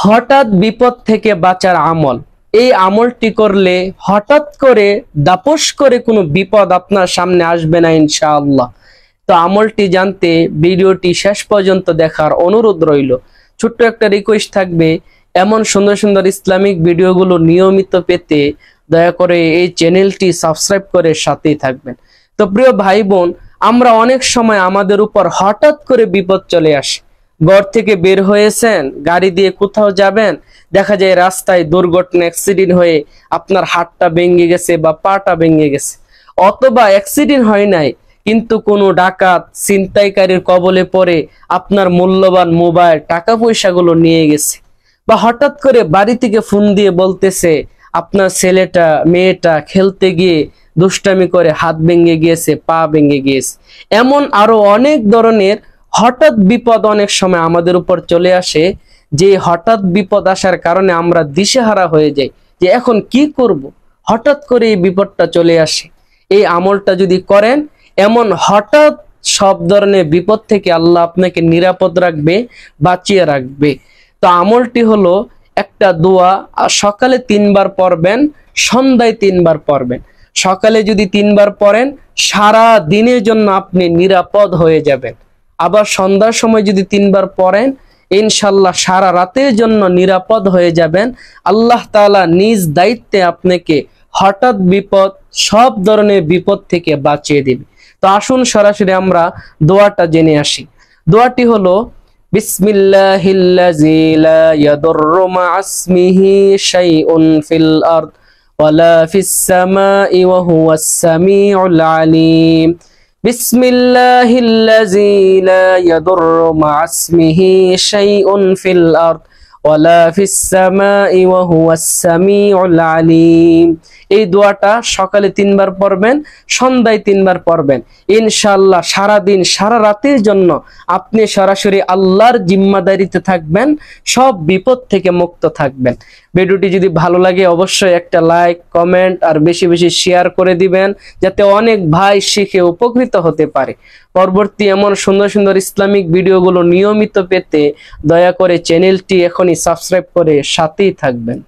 হঠাৎ বিপদ থেকে বাঁচার আমল। এই আমলটি করলে হঠাৎ করে দাপস করে কোনো বিপদ আপনার সামনে আসবে না ইনশাআল্লাহ। তো আমলটি জানতে ভিডিওটি শেষ পর্যন্ত দেখার অনুরোধ রইল। ছোট্ট একটা রিকোয়েস্ট থাকবে, এমন সুন্দর সুন্দর ইসলামিক ভিডিওগুলো নিয়মিত পেতে দয়া করে এই চ্যানেলটি সাবস্ক্রাইব করে সাথেই থাকবেন। তো প্রিয় ভাই বোন, আমরা অনেক সময় আমাদের উপর হঠাৎ করে বিপদ চলে আসে। ঘর থেকে বের হয়েছেন, গাড়ি দিয়ে কোথাও যাবেন, দেখা যায় রাস্তায় দুর্ঘটনা, অ্যাক্সিডেন্ট হয়ে আপনার হাতটা ভেঙে গেছে বা পাটা ভেঙে গেছে, অথবা অ্যাক্সিডেন্ট হয় নাই কিন্তু কোনো ডাকাত ছিনতাইকারীর কবলে পড়ে আপনার মূল্যবান মোবাইল, টাকা পয়সাগুলো নিয়ে গেছে। বা হঠাৎ করে বাড়ি থেকে ফোন দিয়ে বলতেছে আপনার ছেলেটা মেয়েটা খেলতে গিয়ে দুষ্টামি করে হাত ভেঙে গিয়েছে, পা ভেঙে গিয়েছে। এমন আরো অনেক ধরনের হঠাৎ বিপদ অনেক সময় আমাদের উপর চলে আসে, যে হঠাৎ বিপদ আসার কারণে আমরা দিশেহারা হয়ে যাই যে এখন কি করব। হঠাৎ করে এই বিপদটা চলে আসে। এই আমলটা যদি করেন, এমন হঠাৎ সব ধরনের বিপদ থেকে আল্লাহ আপনাকে নিরাপদ রাখবে, বাঁচিয়ে রাখবে। তো আমলটি হলো একটা দোয়া, সকালে 3 বার পড়বেন, সন্ধ্যায় 3 বার পড়বেন। সকালে যদি 3 বার পড়েন, সারা দিনের জন্য আপনি নিরাপদ হয়ে যাবেন। আবার সন্ধ্যার সময় যদি 3 বার পড়েন, ইনশাল্লাহ সারা রাতের জন্য নিরাপদ হয়ে যাবেন। আল্লাহ তাআলা নিজ দায়িত্বে আপনাকে হঠাৎ বিপদ, সব ধরনের বিপদ থেকে বাঁচিয়ে দিবে। তো আসুন সরাসরি আমরা দোয়াটা জেনে আসি। দোয়াটি হলো বিসমিল্লাহিল্লাযী লা ইয়াদুররু মা'আসমিহি শাইউন ফিল আরদ ওয়ালা ফিস সামাই ওয়া হুয়াস সামিউল আলীম। বিসমিল্লাহিল্লাযী লা ইয়াদুররু মা'আসমিহি শাইউন ফিল আরদ ওয়ালা ফিস সামাই ওয়া হুয়াস সামিউল আলীম। এই দোয়াটা সকালে 3 বার পড়বেন, সন্ধ্যায় 3 বার পড়বেন। ইনশাআল্লাহ সারা দিন সারা রাতের জন্য আপনি সরাসরি আল্লাহর জিম্মাদারিতে থাকবেন, সব বিপদ থেকে মুক্ত থাকবেন। ভিডিওটি যদি ভালো লাগে অবশ্যই একটা লাইক, কমেন্ট আর বেশি বেশি শেয়ার করে দিবেন, যাতে অনেক ভাই শিখে উপকৃত হতে পারে। পরবর্তী এমন সুন্দর সুন্দর ইসলামিক ভিডিওগুলো নিয়মিত পেতে দয়া করে চ্যানেলটি এখনই সাবস্ক্রাইব করে সাথেই থাকবেন।